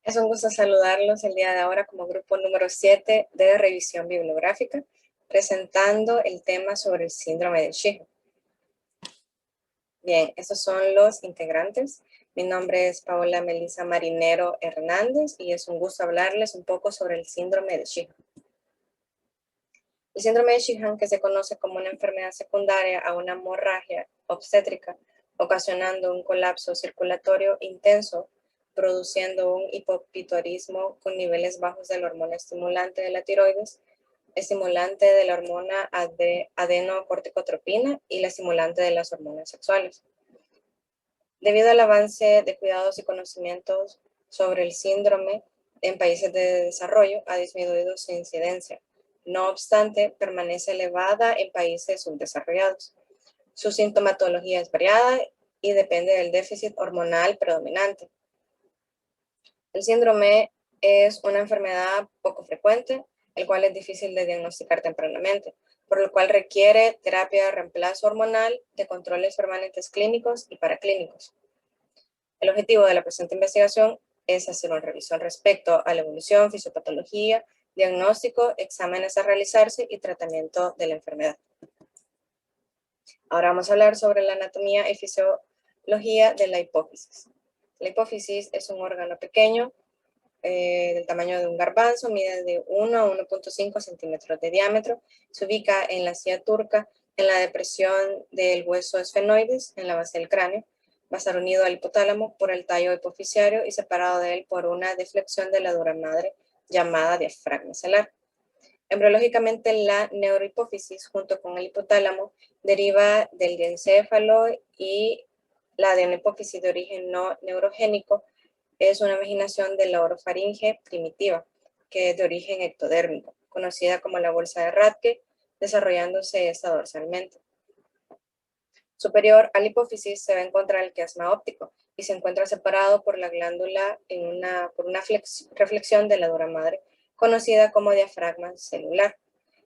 Es un gusto saludarlos el día de ahora como grupo número 7 de revisión bibliográfica, presentando el tema sobre el síndrome de Sheehan. Bien, estos son los integrantes. Mi nombre es Paola Melissa Marinero Hernández y es un gusto hablarles un poco sobre el síndrome de Sheehan. El síndrome de Sheehan, que se conoce como una enfermedad secundaria a una hemorragia obstétrica, ocasionando un colapso circulatorio intenso, produciendo un hipopituitarismo con niveles bajos de la hormona estimulante de la tiroides, estimulante de la hormona adenocorticotropina y la estimulante de las hormonas sexuales. Debido al avance de cuidados y conocimientos sobre el síndrome en países de desarrollo, ha disminuido su incidencia. No obstante, permanece elevada en países subdesarrollados. Su sintomatología es variada y depende del déficit hormonal predominante. El síndrome es una enfermedad poco frecuente, el cual es difícil de diagnosticar tempranamente, por lo cual requiere terapia de reemplazo hormonal de controles permanentes clínicos y paraclínicos. El objetivo de la presente investigación es hacer una revisión respecto a la evolución, fisiopatología, diagnóstico, exámenes a realizarse y tratamiento de la enfermedad. Ahora vamos a hablar sobre la anatomía y fisiología de la hipófisis. La hipófisis es un órgano pequeño del tamaño de un garbanzo, mide de 1 a 1.5 centímetros de diámetro, se ubica en la silla turca, en la depresión del hueso esfenoides, en la base del cráneo, va a estar unido al hipotálamo por el tallo hipofisiario y separado de él por una deflexión de la dura madre llamada diafragma celar. Embriológicamente, la neurohipófisis junto con el hipotálamo deriva del diencéfalo y la adenohipófisis de origen no neurogénico es una imaginación de la orofaringe primitiva, que es de origen ectodérmico, conocida como la bolsa de Rathke, desarrollándose esta dorsalmente. Superior a la hipófisis se va a encontrar el quiasma óptico y se encuentra separado por la glándula por una reflexión de la dura madre, conocida como diafragma celular.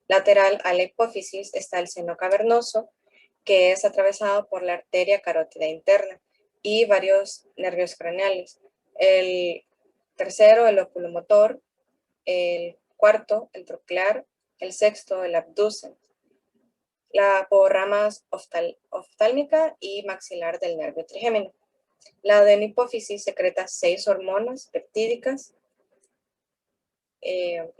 Lateral a la hipófisis está el seno cavernoso, que es atravesado por la arteria carótida interna y varios nervios craneales. El tercero, el oculomotor, el cuarto, el troclear, el sexto, el abducen, la ramas oftálmica y maxilar del nervio trigémino. La adenohipófisis secreta 6 hormonas peptídicas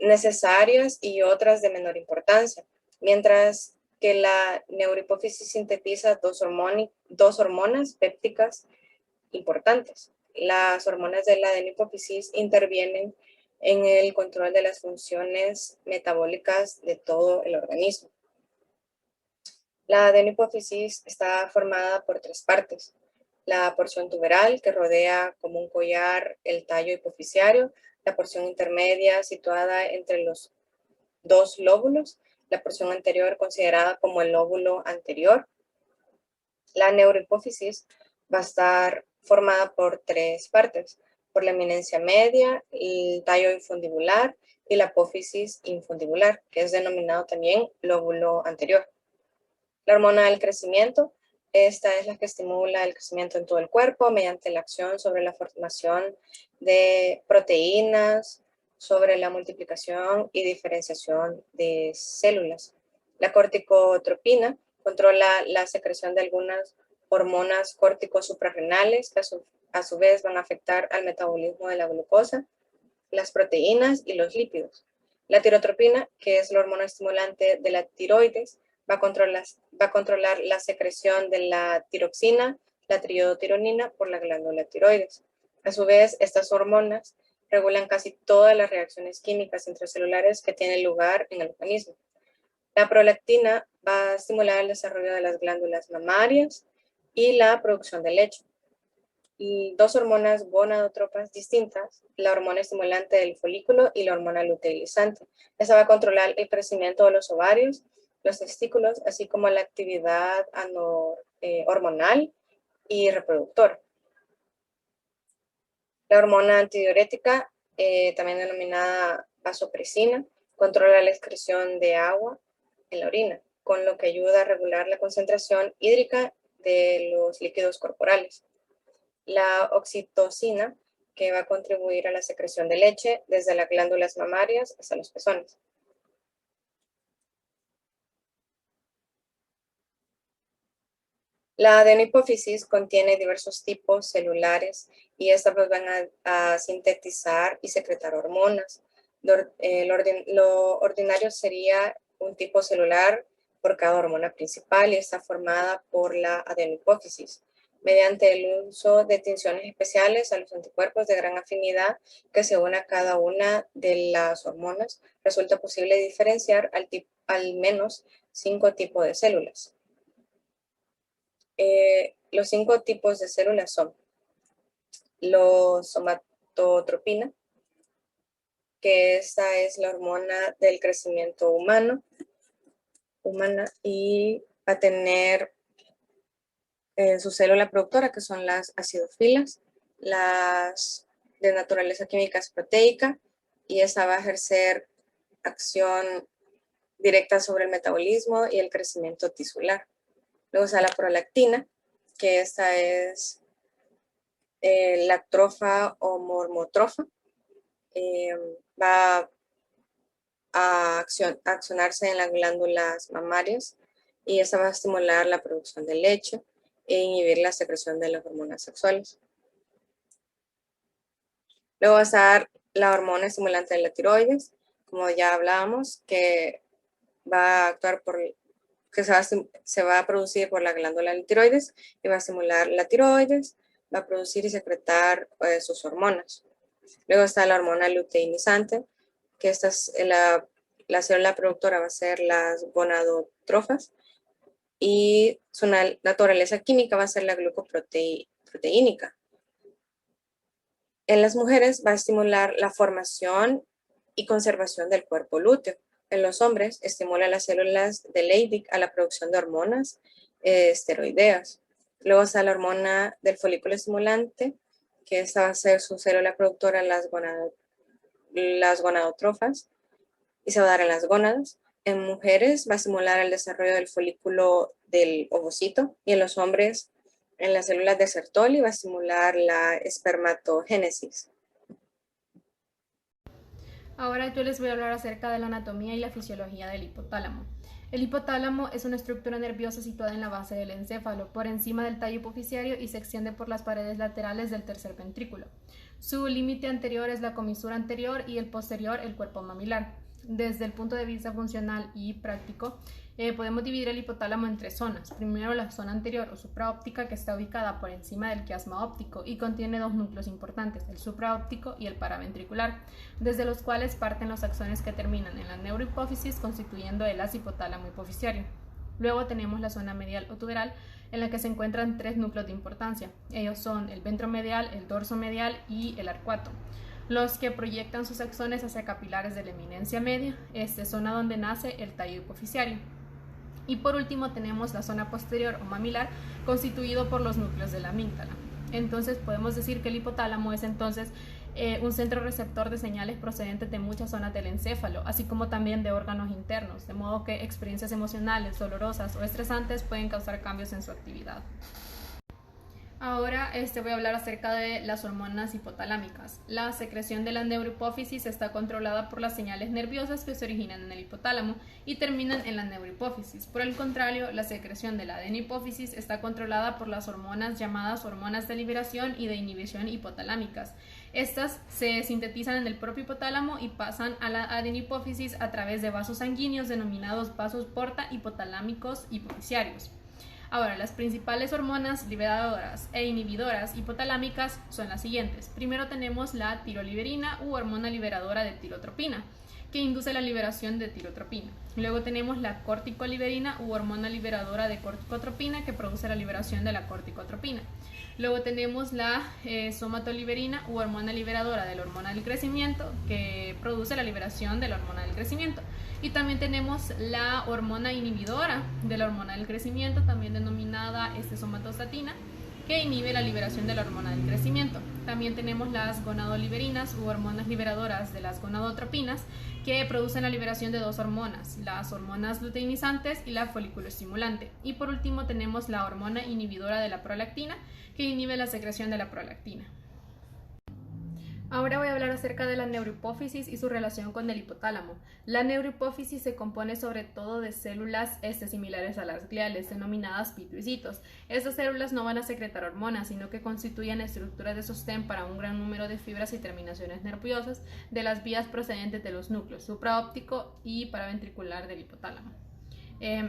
necesarias y otras de menor importancia, mientras que la neurohipófisis sintetiza dos hormonas pépticas importantes. Las hormonas de la adenohipófisis intervienen en el control de las funciones metabólicas de todo el organismo. La adenohipófisis está formada por 3 partes. La porción tuberal, que rodea como un collar el tallo hipofisiario, la porción intermedia situada entre los 2 lóbulos, la porción anterior considerada como el lóbulo anterior. La neurohipófisis va a estar formada por 3 partes, por la eminencia media, el tallo infundibular y la apófisis infundibular, que es denominado también lóbulo anterior. La hormona del crecimiento, esta es la que estimula el crecimiento en todo el cuerpo mediante la acción sobre la formación de proteínas, sobre la multiplicación y diferenciación de células. La corticotropina controla la secreción de algunas hormonas córtico-suprarrenales que a su vez van a afectar al metabolismo de la glucosa, las proteínas y los lípidos. La tirotropina, que es la hormona estimulante de la tiroides, va a controlar la secreción de la tiroxina, la triodotironina por la glándula tiroides. A su vez, estas hormonas regulan casi todas las reacciones químicas intracelulares que tienen lugar en el organismo. La prolactina va a estimular el desarrollo de las glándulas mamarias y la producción de leche. Y 2 hormonas gonadotropas distintas, la hormona estimulante del folículo y la hormona luteinizante. Esta va a controlar el crecimiento de los ovarios, los testículos, así como la actividad hormonal y reproductora. La hormona antidiurética, también denominada vasopresina, controla la excreción de agua en la orina, con lo que ayuda a regular la concentración hídrica de los líquidos corporales. La oxitocina que va a contribuir a la secreción de leche desde las glándulas mamarias hasta los pezones. La adenohipófisis contiene diversos tipos celulares y estas pues, van a sintetizar y secretar hormonas. Lo ordinario sería un tipo celular por cada hormona principal y está formada por la adenohipófisis mediante el uso de tinciones especiales a los anticuerpos de gran afinidad que se unen a cada una de las hormonas. Resulta posible diferenciar al menos 5 tipos de células. Los 5 tipos de células son los somatotropina, que esta es la hormona del crecimiento humana y va a tener su célula productora, que son las acidofilas, las de naturaleza química es proteica, y esta va a ejercer acción directa sobre el metabolismo y el crecimiento tisular. Luego está la prolactina, que esta es lactrofa o mormotrofa. Va a accionarse en las glándulas mamarias y esta va a estimular la producción de leche e inhibir la secreción de las hormonas sexuales. Luego va a estar la hormona estimulante de la tiroides, como ya hablábamos, que va a actuar que se va a producir por la glándula de tiroides y va a estimular la tiroides, va a producir y secretar sus hormonas. Luego está la hormona luteinizante, que esta es la célula productora va a ser las gonadotrofas y su naturaleza química va a ser la glucoproteínica. En las mujeres va a estimular la formación y conservación del cuerpo lúteo. En los hombres estimula las células de Leydig a la producción de hormonas esteroideas. Luego está la hormona del folículo estimulante, que esta va a ser su célula productora, las gonadotrofas, y se va a dar en las gónadas. En mujeres va a estimular el desarrollo del folículo del ovocito y en los hombres en las células de Sertoli va a estimular la espermatogénesis. Ahora yo les voy a hablar acerca de la anatomía y la fisiología del hipotálamo. El hipotálamo es una estructura nerviosa situada en la base del encéfalo, por encima del tallo hipoficiario y se extiende por las paredes laterales del tercer ventrículo. Su límite anterior es la comisura anterior y el posterior el cuerpo mamilar. Desde el punto de vista funcional y práctico, podemos dividir el hipotálamo en 3 zonas. Primero, la zona anterior o supraóptica, que está ubicada por encima del quiasma óptico y contiene 2 núcleos importantes, el supraóptico y el paraventricular, desde los cuales parten los axones que terminan en la neurohipófisis, constituyendo el haz hipotálamo hipoficiario. Luego tenemos la zona medial o tuberal, en la que se encuentran 3 núcleos de importancia. Ellos son el ventromedial, el dorsomedial y el arcuato, los que proyectan sus axones hacia capilares de la eminencia media, zona donde nace el tallo hipoficiario. Y por último tenemos la zona posterior o mamilar, constituido por los núcleos de la amígdala. Entonces podemos decir que el hipotálamo es entonces un centro receptor de señales procedentes de muchas zonas del encéfalo, así como también de órganos internos, de modo que experiencias emocionales, dolorosas o estresantes pueden causar cambios en su actividad. Ahora voy a hablar acerca de las hormonas hipotalámicas. La secreción de la neurohipófisis está controlada por las señales nerviosas que se originan en el hipotálamo y terminan en la neurohipófisis. Por el contrario, la secreción de la adenohipófisis está controlada por las hormonas llamadas hormonas de liberación y de inhibición hipotalámicas. Estas se sintetizan en el propio hipotálamo y pasan a la adenohipófisis a través de vasos sanguíneos denominados vasos porta hipotalámicos hipoficiarios. Ahora, las principales hormonas liberadoras e inhibidoras hipotalámicas son las siguientes. Primero tenemos la tiroliberina u hormona liberadora de tirotropina, que induce la liberación de tirotropina. Luego tenemos la corticoliberina u hormona liberadora de corticotropina, que produce la liberación de la corticotropina. Luego tenemos la somatoliberina u hormona liberadora de la hormona del crecimiento, que produce la liberación de la hormona del crecimiento. Y también tenemos la hormona inhibidora de la hormona del crecimiento, también denominada somatostatina, que inhibe la liberación de la hormona del crecimiento. También tenemos las gonadoliberinas u hormonas liberadoras de las gonadotropinas, que producen la liberación de 2 hormonas, las hormonas luteinizantes y la folículo estimulante. Y por último tenemos la hormona inhibidora de la prolactina, que inhibe la secreción de la prolactina. Ahora voy a hablar acerca de la neurohipófisis y su relación con el hipotálamo. La neurohipófisis se compone sobre todo de células similares a las gliales, denominadas pituicitos. Estas células no van a secretar hormonas, sino que constituyen estructuras de sostén para un gran número de fibras y terminaciones nerviosas de las vías procedentes de los núcleos supraóptico y paraventricular del hipotálamo.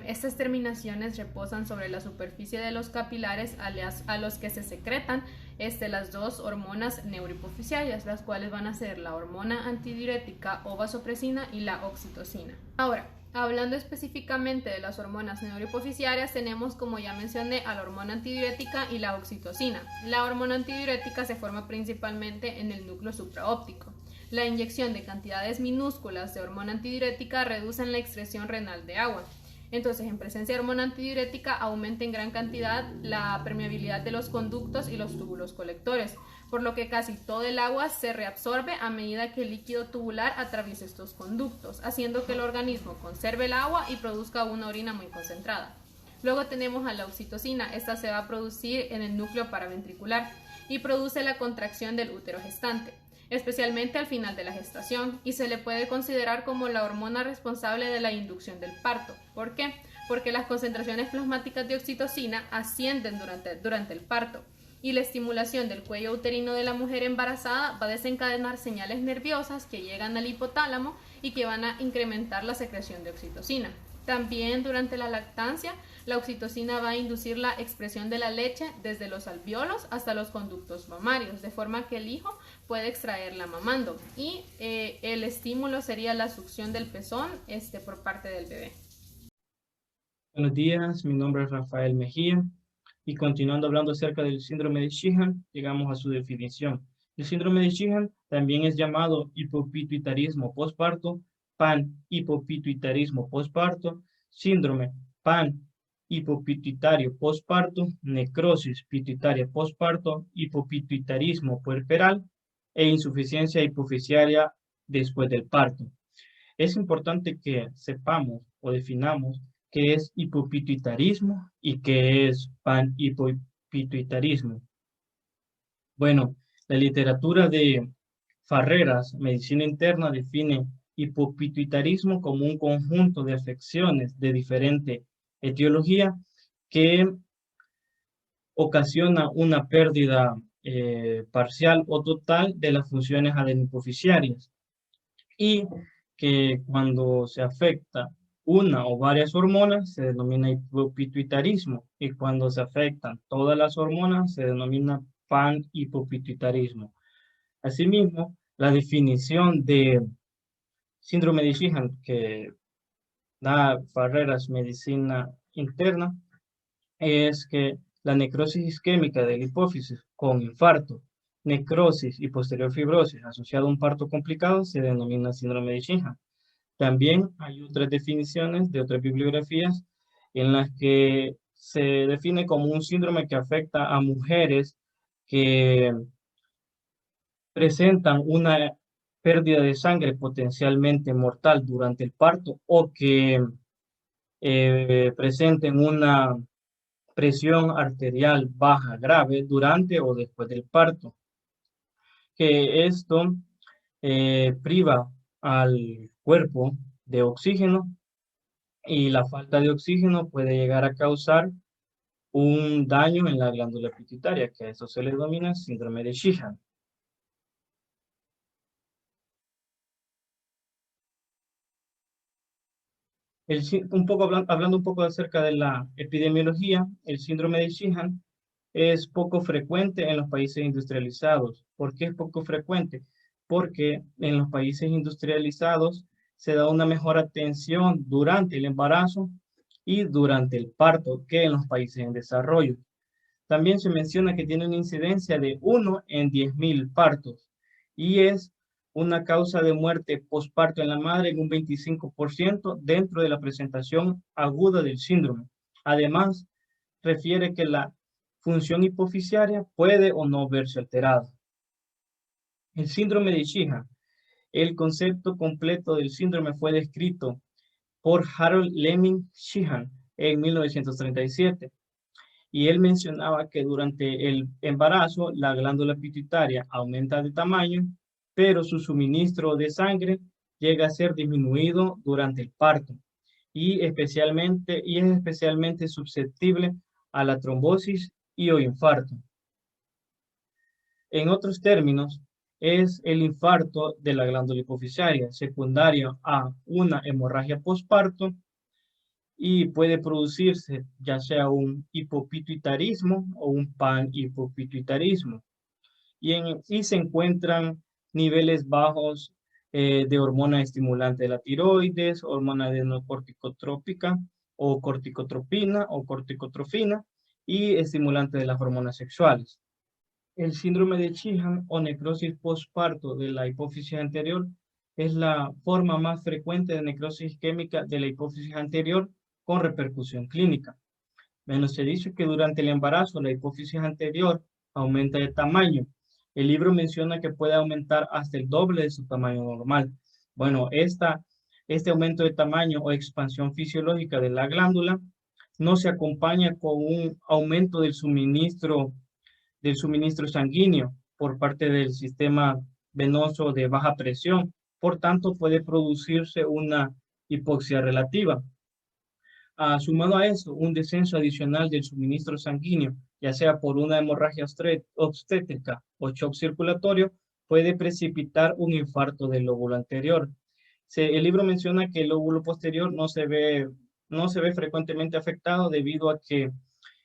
Estas terminaciones reposan sobre la superficie de los capilares a los que se secretan las dos hormonas neurohipofisiarias, las cuales van a ser la hormona antidiurética o vasopresina y la oxitocina. Ahora, hablando específicamente de las hormonas neurohipofisiarias, tenemos, como ya mencioné, a la hormona antidiurética y la oxitocina. La hormona antidiurética se forma principalmente en el núcleo supraóptico. La inyección de cantidades minúsculas de hormona antidiurética reducen la excreción renal de agua. Entonces, en presencia de hormona antidiurética aumenta en gran cantidad la permeabilidad de los conductos y los túbulos colectores, por lo que casi todo el agua se reabsorbe a medida que el líquido tubular atraviesa estos conductos, haciendo que el organismo conserve el agua y produzca una orina muy concentrada. Luego tenemos a la oxitocina. Esta se va a producir en el núcleo paraventricular y produce la contracción del útero gestante, especialmente al final de la gestación, y se le puede considerar como la hormona responsable de la inducción del parto. ¿Por qué? Porque las concentraciones plasmáticas de oxitocina ascienden durante el parto, y la estimulación del cuello uterino de la mujer embarazada va a desencadenar señales nerviosas que llegan al hipotálamo y que van a incrementar la secreción de oxitocina. También durante la lactancia, la oxitocina va a inducir la expresión de la leche desde los alvéolos hasta los conductos mamarios, de forma que el hijo puede extraerla mamando. Y el estímulo sería la succión del pezón por parte del bebé. Buenos días, mi nombre es Rafael Mejía y continuando hablando acerca del síndrome de Sheehan, llegamos a su definición. El síndrome de Sheehan también es llamado hipopituitarismo postparto, panhipopituitarismo postparto, síndrome panhipopituitario postparto, necrosis pituitaria postparto, hipopituitarismo puerperal e insuficiencia hipofisiaria después del parto. Es importante que sepamos o definamos qué es hipopituitarismo y qué es panhipopituitarismo. Bueno, la literatura de Farreras, Medicina Interna, define hipopituitarismo como un conjunto de afecciones de diferente etiología que ocasiona una pérdida parcial o total de las funciones adenopofisiarias y que cuando se afecta una o varias hormonas se denomina hipopituitarismo y cuando se afectan todas las hormonas se denomina panhipopituitarismo. Asimismo, la definición de síndrome de Sheehan que da Farreras Medicina Interna es que la necrosis isquémica de la hipófisis con infarto, necrosis y posterior fibrosis asociada a un parto complicado se denomina síndrome de Sheehan. También hay otras definiciones de otras bibliografías en las que se define como un síndrome que afecta a mujeres que presentan una pérdida de sangre potencialmente mortal durante el parto o que presenten una presión arterial baja grave durante o después del parto. Que esto priva al cuerpo de oxígeno y la falta de oxígeno puede llegar a causar un daño en la glándula pituitaria, que a eso se le denomina síndrome de Sheehan. Hablando un poco acerca de la epidemiología, el síndrome de Sheehan es poco frecuente en los países industrializados. ¿Por qué es poco frecuente? Porque en los países industrializados se da una mejor atención durante el embarazo y durante el parto que en los países en desarrollo. También se menciona que tiene una incidencia de 1 en 10.000 partos y es una causa de muerte postparto en la madre en un 25% dentro de la presentación aguda del síndrome. Además, refiere que la función hipofisiaria puede o no verse alterada. El síndrome de Sheehan. El concepto completo del síndrome fue descrito por Harold Lemming Sheehan en 1937. Y él mencionaba que durante el embarazo la glándula pituitaria aumenta de tamaño pero su suministro de sangre llega a ser disminuido durante el parto y es especialmente susceptible a la trombosis y o infarto. En otros términos, es el infarto de la glándula hipofisaria secundario a una hemorragia postparto y puede producirse ya sea un hipopituitarismo o un panhipopituitarismo. Y se encuentran niveles bajos de hormona estimulante de la tiroides, hormona adenocorticotrópica o corticotropina o corticotrofina y estimulante de las hormonas sexuales. El síndrome de Sheehan o necrosis postparto de la hipófisis anterior es la forma más frecuente de necrosis isquémica de la hipófisis anterior con repercusión clínica. Menos se dice que durante el embarazo la hipófisis anterior aumenta de tamaño. El libro menciona que puede aumentar hasta el doble de su tamaño normal. Bueno, este aumento de tamaño o expansión fisiológica de la glándula no se acompaña con un aumento del suministro sanguíneo por parte del sistema venoso de baja presión. Por tanto, puede producirse una hipoxia relativa. Sumado a eso, un descenso adicional del suministro sanguíneo, ya sea por una hemorragia obstétrica o shock circulatorio, puede precipitar un infarto del lóbulo anterior. El libro menciona que el lóbulo posterior no se ve frecuentemente afectado debido a que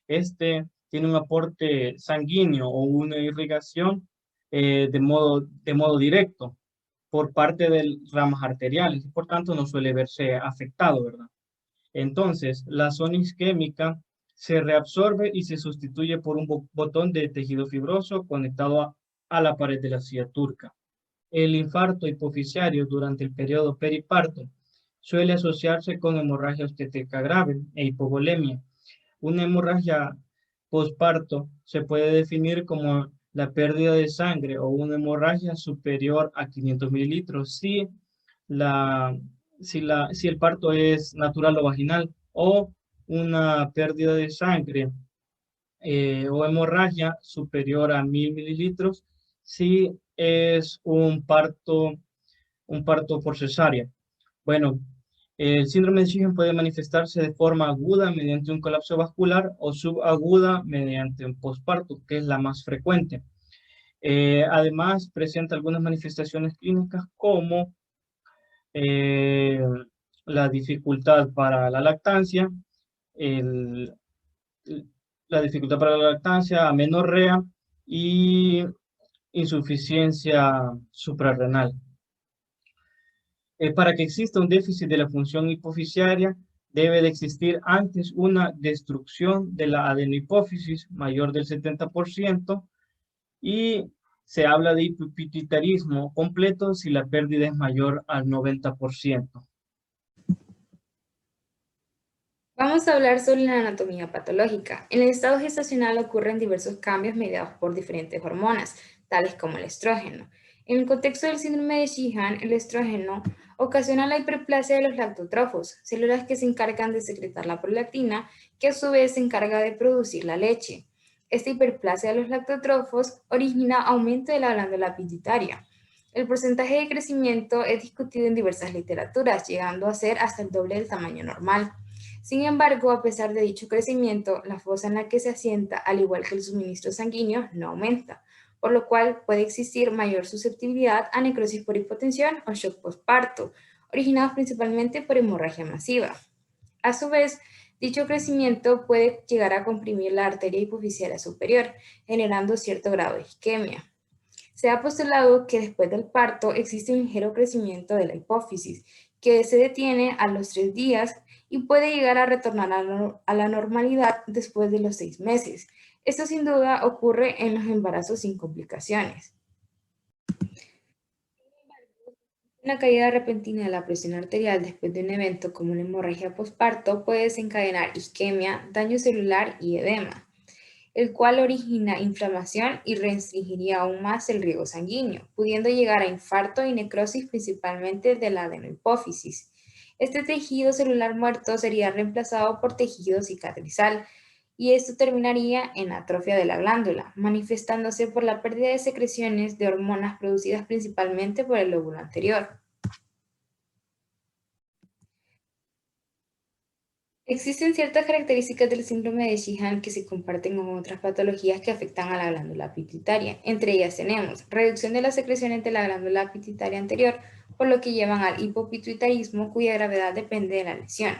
este tiene un aporte sanguíneo o una irrigación de modo directo por parte de ramas arteriales y por tanto no suele verse afectado, ¿verdad? Entonces, la zona isquémica se reabsorbe y se sustituye por un botón de tejido fibroso conectado a la pared de la silla turca. El infarto hipoficiario durante el periodo periparto suele asociarse con hemorragia obstétrica grave e hipovolemia. Una hemorragia posparto se puede definir como la pérdida de sangre o una hemorragia superior a 500 mililitros si el parto es natural o vaginal, o una pérdida de sangre o hemorragia superior a 1000 mililitros si es un parto por cesárea. Bueno, el síndrome de Sheehan puede manifestarse de forma aguda mediante un colapso vascular o subaguda mediante un posparto, que es la más frecuente. Además, presenta algunas manifestaciones clínicas como la dificultad para la lactancia, amenorrea y insuficiencia suprarrenal. Para que exista un déficit de la función hipofisiaria, debe de existir antes una destrucción de la adenohipófisis mayor del 70% y se habla de hipopituitarismo completo si la pérdida es mayor al 90%. Vamos a hablar sobre la anatomía patológica. En el estado gestacional ocurren diversos cambios mediados por diferentes hormonas, tales como el estrógeno. En el contexto del síndrome de Sheehan, el estrógeno ocasiona la hiperplasia de los lactótrofos, células que se encargan de secretar la prolactina, que a su vez se encarga de producir la leche. Esta hiperplasia de los lactótrofos origina aumento de la glándula pituitaria. El porcentaje de crecimiento es discutido en diversas literaturas, llegando a ser hasta el doble del tamaño normal. Sin embargo, a pesar de dicho crecimiento, la fosa en la que se asienta, al igual que el suministro sanguíneo, no aumenta, por lo cual puede existir mayor susceptibilidad a necrosis por hipotensión o shock postparto, originados principalmente por hemorragia masiva. A su vez, dicho crecimiento puede llegar a comprimir la arteria hipofisiaria superior, generando cierto grado de isquemia. Se ha postulado que después del parto existe un ligero crecimiento de la hipófisis, que se detiene a los 3 días y puede llegar a retornar a la normalidad después de los 6 meses. Esto sin duda ocurre en los embarazos sin complicaciones. Una caída repentina de la presión arterial después de un evento como una hemorragia postparto puede desencadenar isquemia, daño celular y edema, el cual origina inflamación y restringiría aún más el riego sanguíneo, pudiendo llegar a infarto y necrosis principalmente de la adenohipófisis. Este tejido celular muerto sería reemplazado por tejido cicatrizal y esto terminaría en atrofia de la glándula, manifestándose por la pérdida de secreciones de hormonas producidas principalmente por el lóbulo anterior. Existen ciertas características del síndrome de Sheehan que se comparten con otras patologías que afectan a la glándula pituitaria. Entre ellas tenemos reducción de las secreciones de la glándula pituitaria anterior, por lo que llevan al hipopituitarismo, cuya gravedad depende de la lesión.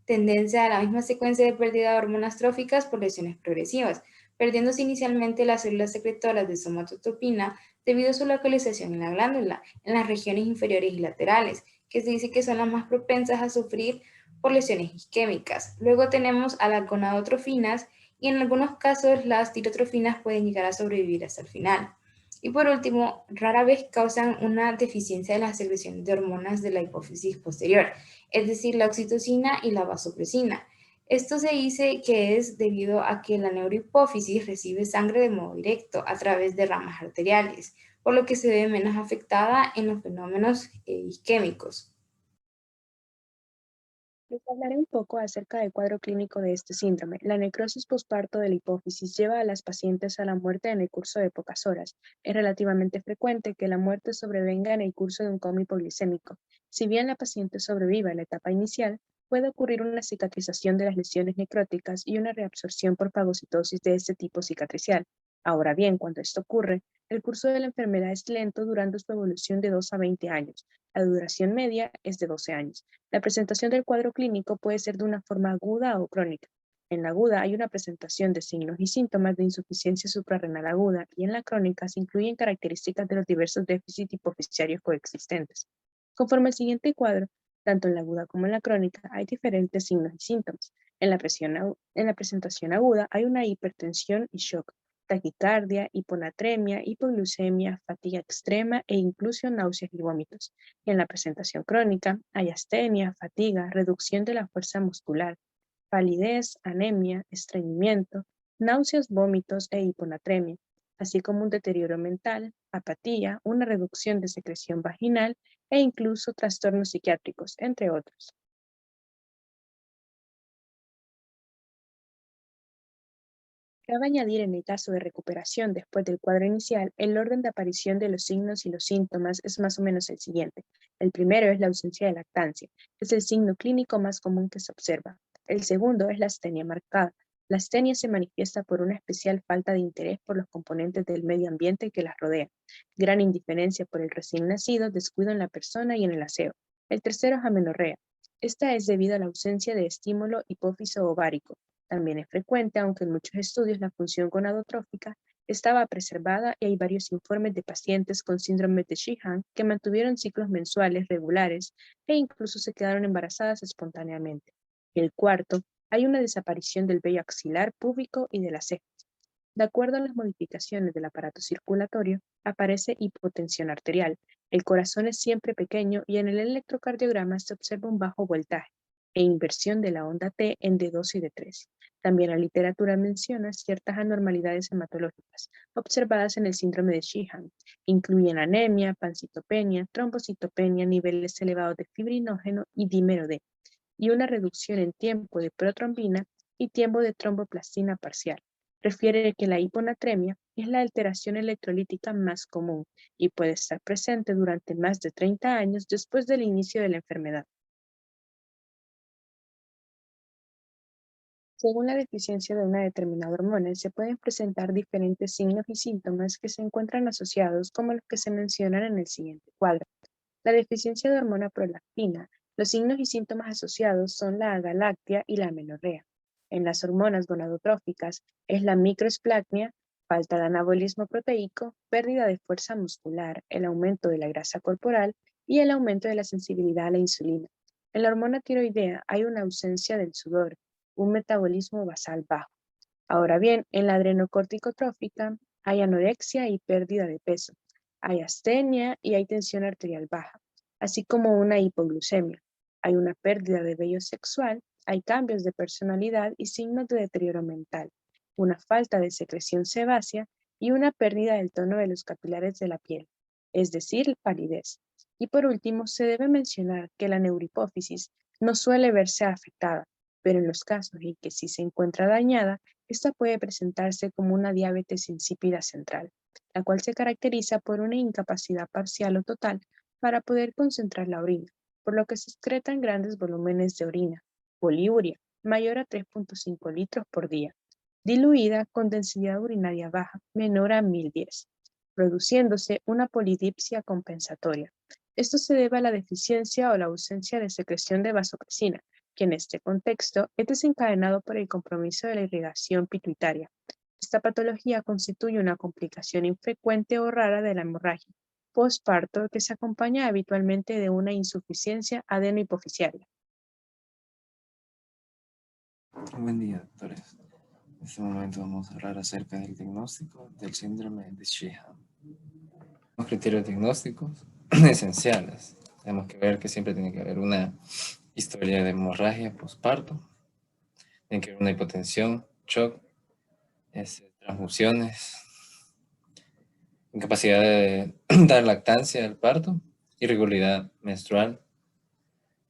Tendencia a la misma secuencia de pérdida de hormonas tróficas por lesiones progresivas, perdiéndose inicialmente las células secretoras de somatotropina debido a su localización en la glándula, en las regiones inferiores y laterales, que se dice que son las más propensas a sufrir por lesiones isquémicas. Luego tenemos a las gonadotrofinas y en algunos casos las tirotrofinas pueden llegar a sobrevivir hasta el final. Y por último, rara vez causan una deficiencia de las secreciones de hormonas de la hipófisis posterior, es decir, la oxitocina y la vasopresina. Esto se dice que es debido a que la neurohipófisis recibe sangre de modo directo a través de ramas arteriales, por lo que se ve menos afectada en los fenómenos isquémicos. Les hablaré un poco acerca del cuadro clínico de este síndrome. La necrosis posparto de la hipófisis lleva a las pacientes a la muerte en el curso de pocas horas. Es relativamente frecuente que la muerte sobrevenga en el curso de un coma hipoglicémico. Si bien la paciente sobrevive a la etapa inicial, puede ocurrir una cicatrización de las lesiones necróticas y una reabsorción por fagocitosis de este tipo cicatricial. Ahora bien, cuando esto ocurre, el curso de la enfermedad es lento durante su evolución de 2 a 20 años. La duración media es de 12 años. La presentación del cuadro clínico puede ser de una forma aguda o crónica. En la aguda hay una presentación de signos y síntomas de insuficiencia suprarrenal aguda y en la crónica se incluyen características de los diversos déficits hipofisiarios coexistentes. Conforme al siguiente cuadro, tanto en la aguda como en la crónica hay diferentes signos y síntomas. En la presentación aguda hay una hipertensión y shock, taquicardia, hiponatremia, hipoglucemia, fatiga extrema e incluso náuseas y vómitos. En la presentación crónica hay astenia, fatiga, reducción de la fuerza muscular, palidez, anemia, estreñimiento, náuseas, vómitos e hiponatremia, así como un deterioro mental, apatía, una reducción de secreción vaginal e incluso trastornos psiquiátricos, entre otros. Cabe añadir en el caso de recuperación después del cuadro inicial, el orden de aparición de los signos y los síntomas es más o menos el siguiente. El primero es la ausencia de lactancia, es el signo clínico más común que se observa. El segundo es la astenia marcada. La astenia se manifiesta por una especial falta de interés por los componentes del medio ambiente que las rodea, gran indiferencia por el recién nacido, descuido en la persona y en el aseo. El tercero es amenorrea. Esta es debido a la ausencia de estímulo hipófiso ovárico. También es frecuente, aunque en muchos estudios la función gonadotrófica estaba preservada y hay varios informes de pacientes con síndrome de Sheehan que mantuvieron ciclos mensuales regulares e incluso se quedaron embarazadas espontáneamente. El cuarto, hay una desaparición del vello axilar, púbico y de las cejas. De acuerdo a las modificaciones del aparato circulatorio, aparece hipotensión arterial. El corazón es siempre pequeño y en el electrocardiograma se observa un bajo voltaje e inversión de la onda T en D2 y D3. También la literatura menciona ciertas anormalidades hematológicas observadas en el síndrome de Sheehan. Incluyen anemia, pancitopenia, trombocitopenia, niveles elevados de fibrinógeno y dímero D, y una reducción en tiempo de protrombina y tiempo de tromboplastina parcial. Refiere que la hiponatremia es la alteración electrolítica más común y puede estar presente durante más de 30 años después del inicio de la enfermedad. Según la deficiencia de una determinada hormona, se pueden presentar diferentes signos y síntomas que se encuentran asociados como los que se mencionan en el siguiente cuadro. La deficiencia de hormona prolactina. Los signos y síntomas asociados son la agalactia y la amenorrea. En las hormonas gonadotróficas es la microesplagnia, falta de anabolismo proteico, pérdida de fuerza muscular, el aumento de la grasa corporal y el aumento de la sensibilidad a la insulina. En la hormona tiroidea hay una ausencia del sudor, un metabolismo basal bajo. Ahora bien, en la adrenocorticotrófica hay anorexia y pérdida de peso. Hay astenia y hay tensión arterial baja, así como una hipoglucemia. Hay una pérdida de vello sexual, hay cambios de personalidad y signos de deterioro mental, una falta de secreción sebácea y una pérdida del tono de los capilares de la piel, es decir, palidez. Y por último, se debe mencionar que la neurohipófisis no suele verse afectada. pero en los casos en que sí se encuentra dañada, esta puede presentarse como una diabetes insípida central, la cual se caracteriza por una incapacidad parcial o total para poder concentrar la orina, por lo que se excretan grandes volúmenes de orina, poliuria, mayor a 3,5 litros por día, diluida con densidad urinaria baja, menor a 1010, produciéndose una polidipsia compensatoria. Esto se debe a la deficiencia o la ausencia de secreción de vasopresina, que en este contexto es desencadenado por el compromiso de la irrigación pituitaria. Esta patología constituye una complicación infrecuente o rara de la hemorragia postparto que se acompaña habitualmente de una insuficiencia adenohipoficiaria. Buen día, doctores. En este momento vamos a hablar acerca del diagnóstico del síndrome de Sheehan. Los criterios diagnósticos esenciales. Tenemos que ver que siempre tiene que haber una historia de hemorragia postparto, tiene que haber una hipotensión, shock, transfusiones, incapacidad de dar lactancia al parto, irregularidad menstrual,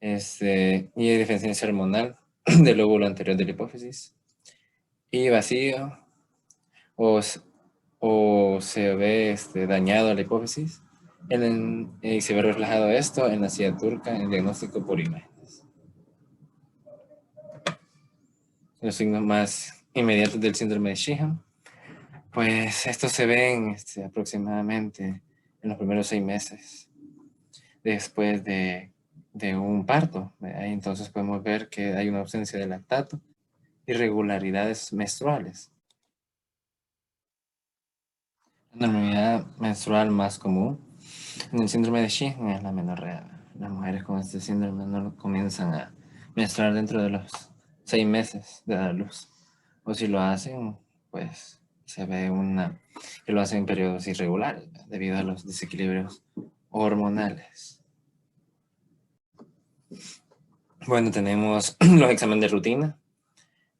y deficiencia hormonal del lóbulo anterior de la hipófisis, y vacío, o se ve dañado la hipófisis, y se ve reflejado esto en la silla turca en el diagnóstico por imágenes. Los signos más inmediatos del síndrome de Sheehan, pues estos se ven aproximadamente en los primeros 6 meses después de un parto. Entonces podemos ver que hay una ausencia de lactato, irregularidades menstruales. La normalidad menstrual más común en el síndrome de Sheehan es la amenorrea. Las mujeres con este síndrome no comienzan a menstruar dentro de los 6 meses de dar luz. O si lo hacen, pues se ve que lo hacen en periodos irregulares debido a los desequilibrios hormonales. Bueno, tenemos los exámenes de rutina.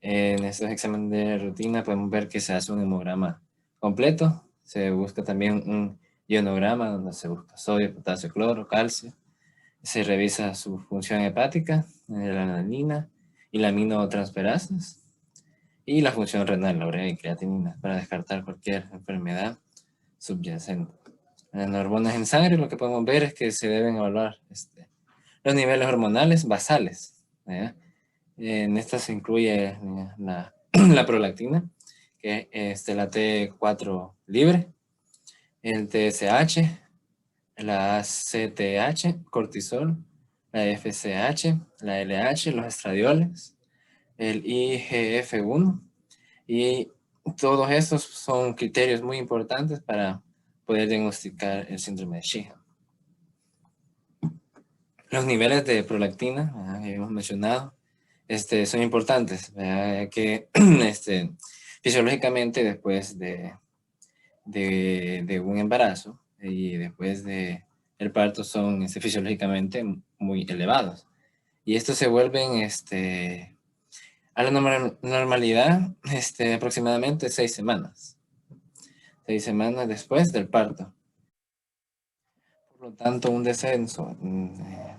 En estos exámenes de rutina podemos ver que se hace un hemograma completo. Se busca también un ionograma donde se busca sodio, potasio, cloro, calcio. Se revisa su función hepática, la alanina y la aminotransferasas. Y la función renal, la urea y creatinina, para descartar cualquier enfermedad subyacente. En las hormonas en sangre lo que podemos ver es que se deben evaluar los niveles hormonales basales. En estas se incluye la prolactina, que es la T4 libre, el TSH, la ACTH, cortisol, la FSH, la LH, los estradioles, el IGF-1, y todos estos son criterios muy importantes para poder diagnosticar el síndrome de Sheehan. Los niveles de prolactina, que hemos mencionado, son importantes, que fisiológicamente después de un embarazo y después del parto son fisiológicamente muy elevados. Y estos se vuelven a la normalidad aproximadamente 6 semanas. 6 semanas después del parto. Por lo tanto, un descenso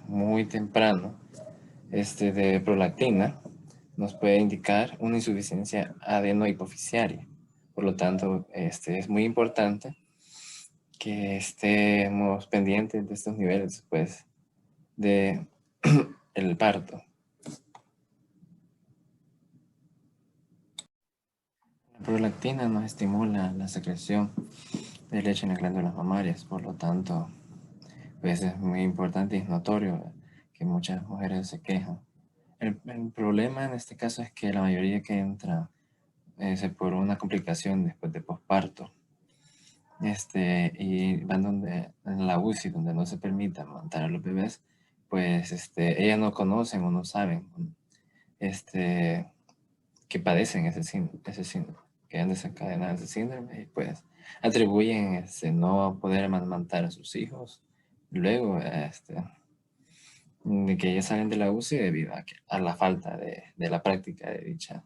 muy temprano de prolactina nos puede indicar una insuficiencia adenohipoficiaria. Por lo tanto, es muy importante que estemos pendientes de estos niveles después de el parto. La prolactina nos estimula la secreción de leche en las glándulas mamarias, por lo tanto, pues es muy importante y es notorio que muchas mujeres se quejan. El problema en este caso es que la mayoría que entra por una complicación después de posparto, y van en la UCI, donde no se permite amamantar a los bebés, pues ellas no conocen o no saben que padecen ese síndrome, que han desencadenado ese síndrome, y pues atribuyen no poder amamantar a sus hijos luego de que ellas salen de la UCI debido a la falta de la práctica de dicha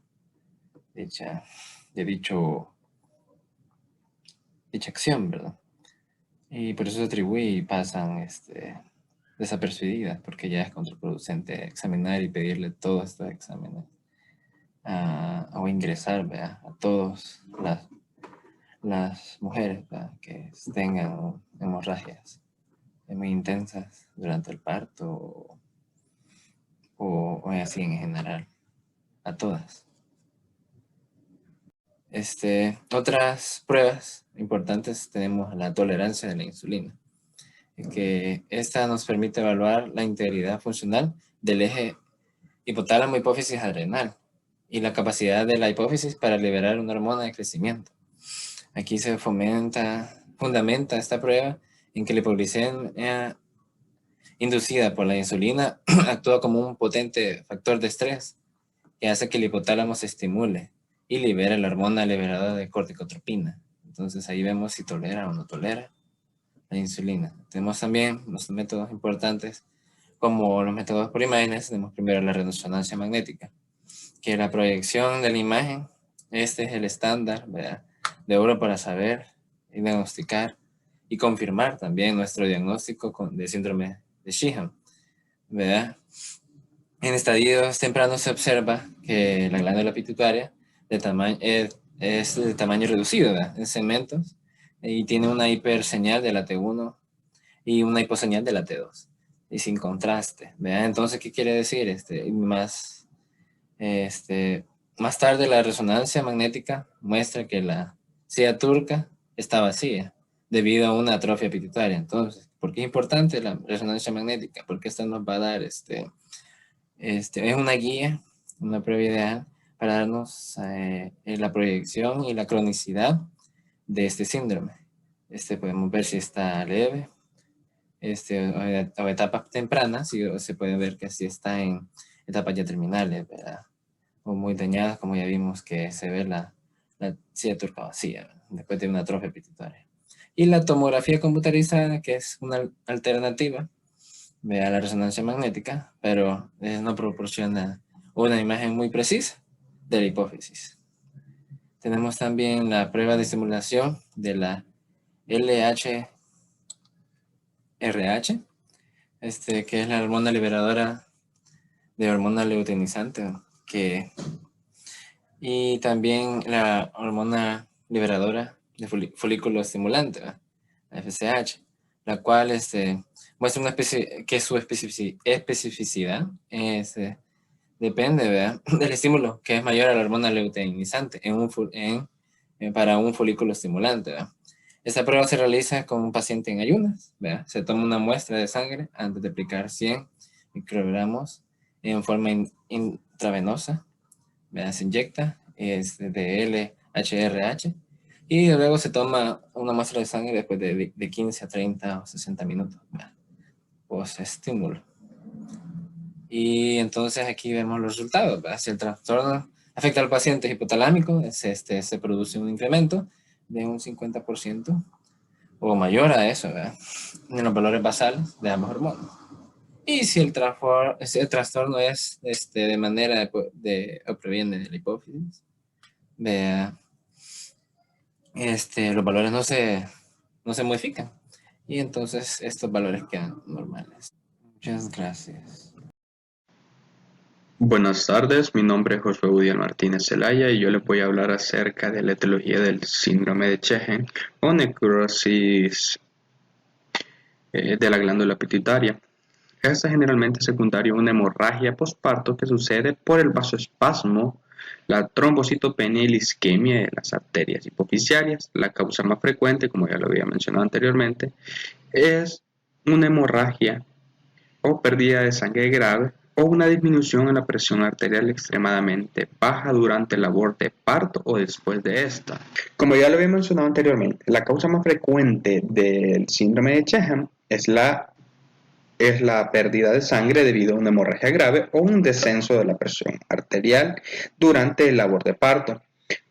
acción, ¿verdad? Y por eso se atribuye y pasan desapercibidas, porque ya es contraproducente examinar y pedirle todos estos exámenes o ingresar, ¿verdad?, a todas las mujeres, ¿verdad?, que tengan hemorragias muy intensas durante el parto o así en general, a todas. Otras pruebas importantes tenemos la tolerancia de la insulina, que esta nos permite evaluar la integridad funcional del eje hipotálamo hipófisis adrenal y la capacidad de la hipófisis para liberar una hormona de crecimiento. Aquí se fundamenta esta prueba en que la hipoglicemia inducida por la insulina actúa como un potente factor de estrés que hace que el hipotálamo se estimule y libere la hormona liberada de corticotropina. Entonces ahí vemos si tolera o no tolera la insulina. Tenemos también los métodos importantes como los métodos por imágenes. Tenemos primero la resonancia magnética, que la proyección de la imagen, este es el estándar, ¿verdad?, de oro para saber y diagnosticar y confirmar también nuestro diagnóstico de síndrome de Sheehan, ¿verdad? En estadios tempranos se observa que la glándula pituitaria es de tamaño reducido, ¿verdad?, en segmentos, y tiene una hiperseñal de la T1 y una hiposeñal de la T2, y sin contraste, ¿verdad? Entonces, ¿qué quiere decir? Más tarde la resonancia magnética muestra que la silla turca está vacía debido a una atrofia pituitaria. Entonces, ¿por qué es importante la resonancia magnética? Porque esta nos va a dar, es una guía, una prueba ideal para darnos la proyección y la cronicidad de este síndrome. Podemos ver si está leve, o etapas tempranas, y se puede ver que si está en etapas ya terminales, ¿verdad?, o muy dañadas, como ya vimos que se ve la silla turca vacía, ¿verdad?, después de una atrofia pituitaria. Y la tomografía computarizada, que es una alternativa a la resonancia magnética, pero no proporciona una imagen muy precisa de la hipófisis. Tenemos también la prueba de estimulación de la LHRH, que es la hormona liberadora de hormona luteinizante, y también la hormona liberadora de folículo estimulante, la FSH, la cual muestra que su especificidad depende, ¿verdad?, del estímulo, que es mayor a la hormona luteinizante para un folículo estimulante, ¿verdad? Esta prueba se realiza con un paciente en ayunas, ¿verdad? Se toma una muestra de sangre antes de aplicar 100 microgramos en forma intravenosa, ¿verdad? Se inyecta de LHRH y luego se toma una muestra de sangre después de 15 a 30 o 60 minutos, ¿verdad?, post estímulo. Y entonces aquí vemos los resultados, ¿verdad? Si el trastorno afecta al paciente hipotalámico, se produce un incremento de un 50% o mayor a eso, ¿verdad?, en los valores basales de ambas hormonas. Y si el trastorno es de manera o proviene de la hipófisis, ¿verdad?, los valores no se modifican. Y entonces estos valores quedan normales. Muchas gracias. Buenas tardes, mi nombre es Josué Udiel Martínez Zelaya y yo les voy a hablar acerca de la etiología del síndrome de Sheehan o necrosis de la glándula pituitaria. Esta generalmente es secundaria a una hemorragia postparto que sucede por el vasoespasmo, la trombocitopenia y la isquemia de las arterias hipofisiarias. La causa más frecuente, como ya lo había mencionado anteriormente, es una hemorragia o pérdida de sangre grave o una disminución en la presión arterial extremadamente baja durante la labor de parto o después de esta. Como ya lo había mencionado anteriormente, la causa más frecuente del síndrome de Sheehan es la pérdida de sangre debido a una hemorragia grave o un descenso de la presión arterial durante el labor de parto.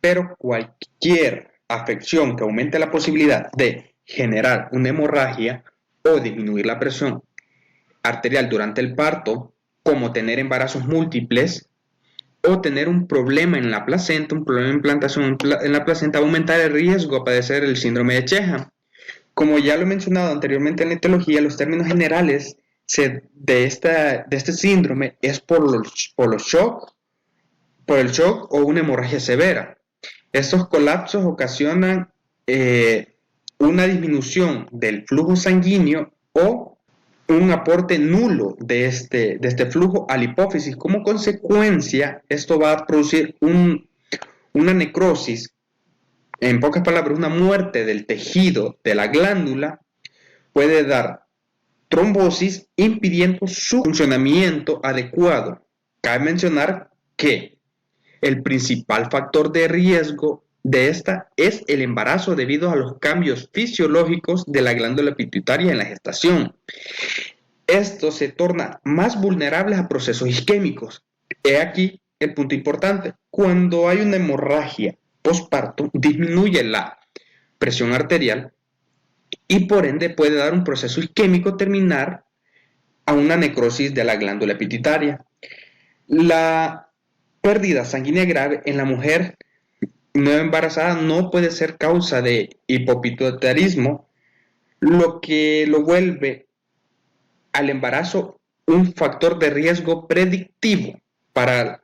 Pero cualquier afección que aumente la posibilidad de generar una hemorragia o disminuir la presión arterial durante el parto, como tener embarazos múltiples o tener un problema en la placenta, un problema de implantación en la placenta, aumentar el riesgo a padecer el síndrome de Sheehan. Como ya lo he mencionado anteriormente en la etiología, los términos generales de este síndrome es por los shocks por el shock o una hemorragia severa. Estos colapsos ocasionan una disminución del flujo sanguíneo o un aporte nulo de este flujo a la hipófisis. Como consecuencia, esto va a producir una necrosis, en pocas palabras, una muerte del tejido de la glándula, puede dar trombosis impidiendo su funcionamiento adecuado. Cabe mencionar que el principal factor de riesgo de esta es el embarazo debido a los cambios fisiológicos de la glándula pituitaria en la gestación. Esto se torna más vulnerable a procesos isquémicos. He aquí el punto importante. Cuando hay una hemorragia postparto, disminuye la presión arterial y por ende puede dar un proceso isquémico terminar a una necrosis de la glándula pituitaria. La pérdida sanguínea grave en la mujer no embarazada no puede ser causa de hipopituitarismo, lo que lo vuelve al embarazo un factor de riesgo predictivo para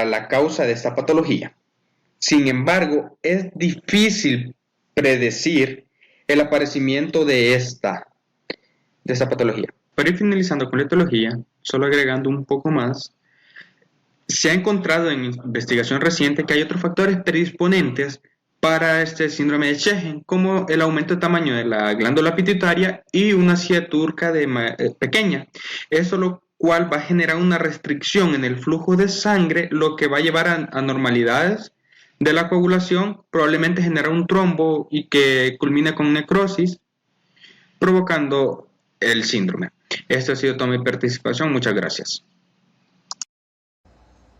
la causa de esta patología. Sin embargo, es difícil predecir el aparecimiento de esta patología. Para ir finalizando con la etiología, solo agregando un poco más, se ha encontrado en investigación reciente que hay otros factores predisponentes para este síndrome de Sjögren, como el aumento de tamaño de la glándula pituitaria y una ciaturca pequeña. Eso lo cual va a generar una restricción en el flujo de sangre, lo que va a llevar a anormalidades de la coagulación, probablemente generar un trombo y que culmine con necrosis, provocando el síndrome. Esto ha sido toda mi participación. Muchas gracias.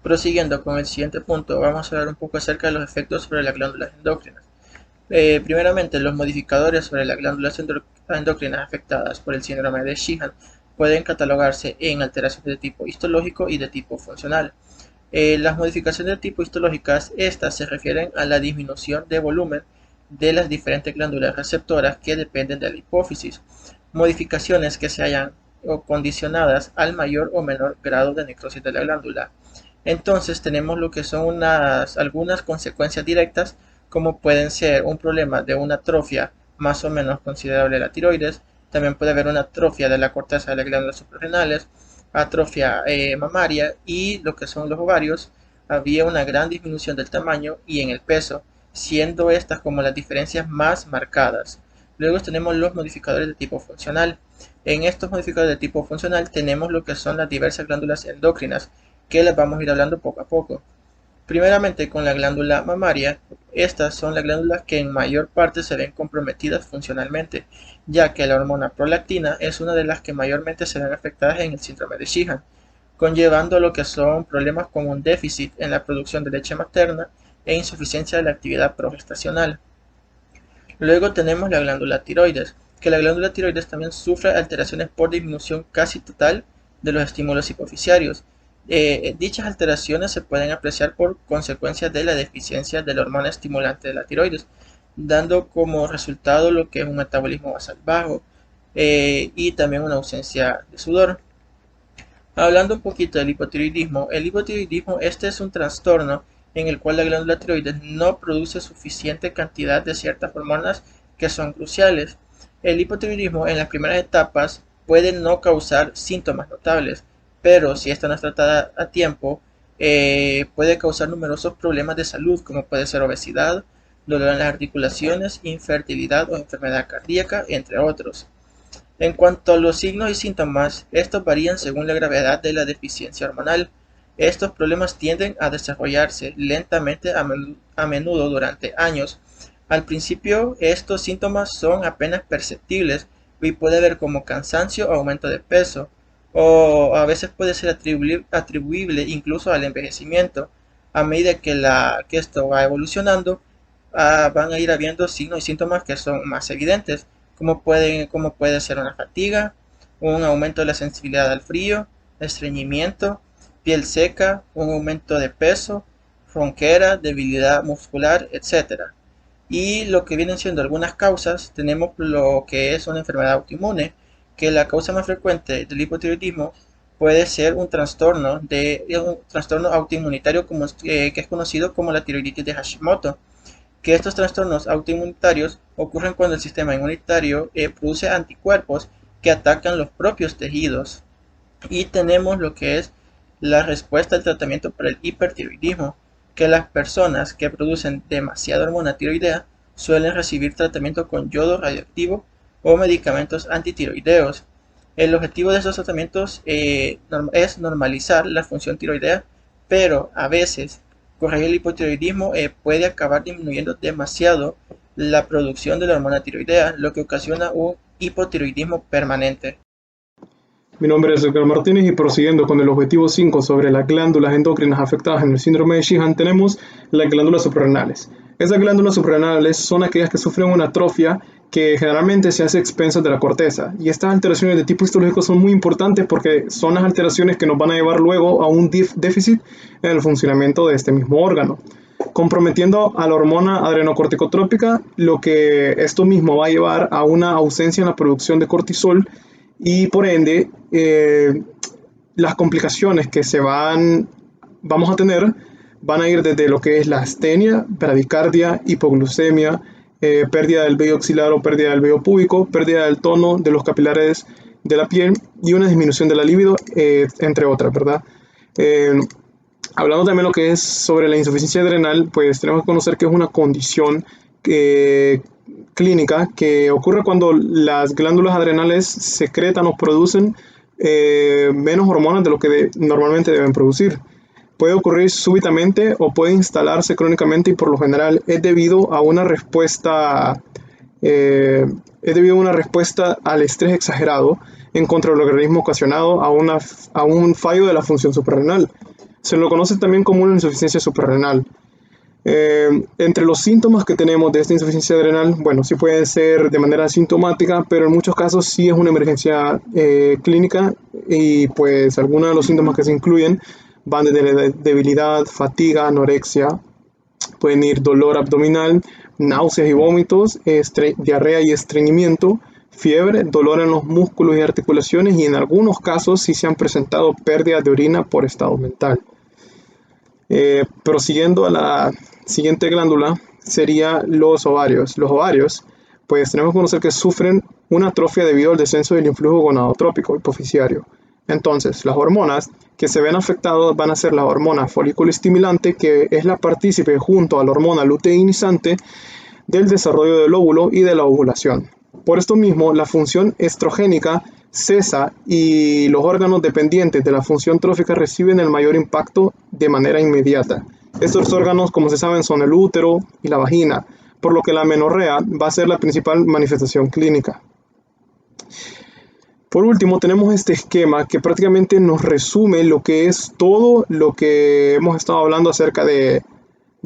Prosiguiendo con el siguiente punto, vamos a hablar un poco acerca de los efectos sobre las glándulas endocrinas. Primeramente, los modificadores sobre las glándulas endocrinas afectadas por el síndrome de Sjögren pueden catalogarse en alteraciones de tipo histológico y de tipo funcional. Las modificaciones de tipo histológicas, estas se refieren a la disminución de volumen de las diferentes glándulas receptoras que dependen de la hipófisis, modificaciones que se hayan condicionadas al mayor o menor grado de necrosis de la glándula. Entonces tenemos lo que son algunas consecuencias directas, como pueden ser un problema de una atrofia más o menos considerable de la tiroides. También puede haber una atrofia de la corteza de las glándulas suprarrenales, atrofia mamaria, y lo que son los ovarios. Había una gran disminución del tamaño y en el peso, siendo estas como las diferencias más marcadas. Luego tenemos los modificadores de tipo funcional. En estos modificadores de tipo funcional tenemos lo que son las diversas glándulas endocrinas, que las vamos a ir hablando poco a poco. Primeramente con la glándula mamaria, estas son las glándulas que en mayor parte se ven comprometidas funcionalmente, ya que la hormona prolactina es una de las que mayormente se ven afectadas en el síndrome de Sjögren, conllevando lo que son problemas como un déficit en la producción de leche materna e insuficiencia de la actividad progestacional. Luego tenemos la glándula tiroides, que la glándula tiroides también sufre alteraciones por disminución casi total de los estímulos hipofisiarios. Dichas alteraciones se pueden apreciar por consecuencia de la deficiencia de la hormona estimulante de la tiroides, dando como resultado lo que es un metabolismo basal bajo y también una ausencia de sudor. Hablando un poquito del hipotiroidismo, el hipotiroidismo este es un trastorno en el cual la glándula tiroides no produce suficiente cantidad de ciertas hormonas que son cruciales. El hipotiroidismo en las primeras etapas puede no causar síntomas notables, pero si esta no es tratada a tiempo, puede causar numerosos problemas de salud, como puede ser obesidad, dolor en las articulaciones, infertilidad o enfermedad cardíaca, entre otros. En cuanto a los signos y síntomas, estos varían según la gravedad de la deficiencia hormonal. Estos problemas tienden a desarrollarse lentamente a menudo durante años. Al principio, estos síntomas son apenas perceptibles y puede haber como cansancio o aumento de peso, o a veces puede ser atribuible incluso al envejecimiento. A medida que esto va evolucionando, van a ir habiendo signos y síntomas que son más evidentes, como puede ser una fatiga, un aumento de la sensibilidad al frío, estreñimiento, piel seca, un aumento de peso, ronquera, debilidad muscular, etc. Y lo que vienen siendo algunas causas, tenemos lo que es una enfermedad autoinmune, que la causa más frecuente del hipotiroidismo puede ser un trastorno autoinmunitario que es conocido como la tiroiditis de Hashimoto, que estos trastornos autoinmunitarios ocurren cuando el sistema inmunitario produce anticuerpos que atacan los propios tejidos. Y tenemos lo que es la respuesta al tratamiento para el hipertiroidismo, que las personas que producen demasiada hormona tiroidea suelen recibir tratamiento con yodo radioactivo o medicamentos antitiroideos. El objetivo de estos tratamientos es normalizar la función tiroidea, pero a veces corregir el hipotiroidismo puede acabar disminuyendo demasiado la producción de la hormona tiroidea, lo que ocasiona un hipotiroidismo permanente. Mi nombre es Edgar Martínez y prosiguiendo con el objetivo 5 sobre las glándulas endocrinas afectadas en el síndrome de Sheehan, tenemos las glándulas suprarrenales. Esas glándulas suprarrenales son aquellas que sufren una atrofia que generalmente se hace a expensas de la corteza. Y estas alteraciones de tipo histológico son muy importantes porque son las alteraciones que nos van a llevar luego a un déficit en el funcionamiento de este mismo órgano, comprometiendo a la hormona adrenocorticotrópica, lo que esto mismo va a llevar a una ausencia en la producción de cortisol y por ende las complicaciones que vamos a tener van a ir desde lo que es la astenia, bradicardia, hipoglucemia, pérdida del vello axilar o pérdida del vello púbico, pérdida del tono de los capilares de la piel y una disminución de la libido, entre otras, ¿verdad? Hablando también lo que es sobre la insuficiencia adrenal, pues tenemos que conocer que es una condición clínica que ocurre cuando las glándulas adrenales secretan o producen menos hormonas de lo que normalmente deben producir. Puede ocurrir súbitamente o puede instalarse crónicamente y por lo general es debido a una respuesta al estrés exagerado en contra del organismo ocasionado a un fallo de la función suprarrenal. Se lo conoce también como una insuficiencia suprarrenal. Entre los síntomas que tenemos de esta insuficiencia adrenal, bueno, sí pueden ser de manera asintomática, pero en muchos casos sí es una emergencia clínica y pues algunos de los síntomas que se incluyen van desde debilidad, fatiga, anorexia, pueden ir dolor abdominal, náuseas y vómitos, diarrea y estreñimiento, fiebre, dolor en los músculos y articulaciones y en algunos casos sí se han presentado pérdidas de orina por estado mental. Prosiguiendo a la siguiente glándula sería los ovarios. Los ovarios, pues tenemos que conocer que sufren una atrofia debido al descenso del influjo gonadotrópico hipofisiario. Entonces, las hormonas que se ven afectadas van a ser la hormona folículo estimulante, que es la partícipe junto a la hormona luteinizante del desarrollo del óvulo y de la ovulación. Por esto mismo, la función estrogénica cesa y los órganos dependientes de la función trófica reciben el mayor impacto de manera inmediata. Estos órganos, como se saben, son el útero y la vagina, por lo que la amenorrea va a ser la principal manifestación clínica. Por último, tenemos este esquema que prácticamente nos resume lo que es todo lo que hemos estado hablando acerca de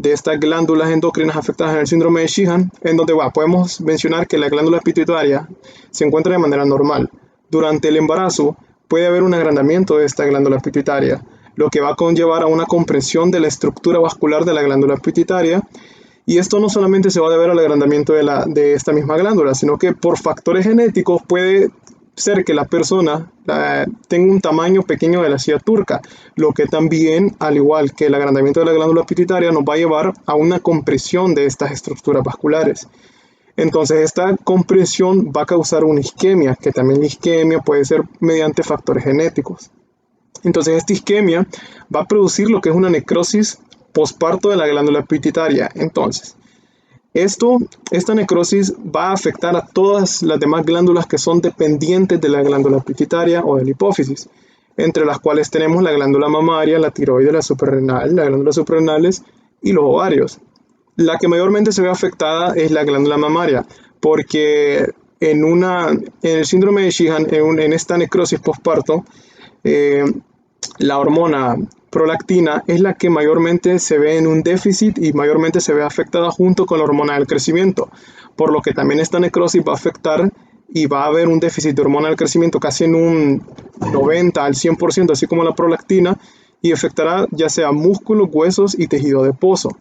estas glándulas endocrinas afectadas en el síndrome de Sheehan, en donde podemos mencionar que la glándula pituitaria se encuentra de manera normal. Durante el embarazo puede haber un agrandamiento de esta glándula pituitaria, lo que va a conllevar a una compresión de la estructura vascular de la glándula pituitaria, y esto no solamente se va a deber al agrandamiento de esta misma glándula, sino que por factores genéticos puede ser que la persona tenga un tamaño pequeño de la silla turca, lo que también, al igual que el agrandamiento de la glándula pituitaria, nos va a llevar a una compresión de estas estructuras vasculares. Entonces esta compresión va a causar una isquemia, que también la isquemia puede ser mediante factores genéticos. Entonces esta isquemia va a producir lo que es una necrosis posparto de la glándula pituitaria. Entonces, esta necrosis va a afectar a todas las demás glándulas que son dependientes de la glándula pituitaria o de la hipófisis, entre las cuales tenemos la glándula mamaria, la tiroides, la suprarrenal, las glándulas suprarrenales y los ovarios. La que mayormente se ve afectada es la glándula mamaria, porque en el síndrome de Sheehan, en esta necrosis posparto, la hormona prolactina es la que mayormente se ve en un déficit y mayormente se ve afectada junto con la hormona del crecimiento, por lo que también esta necrosis va a afectar y va a haber un déficit de hormona del crecimiento casi en un 90 al 100%, así como la prolactina, y afectará ya sea músculos, huesos y tejido adiposo.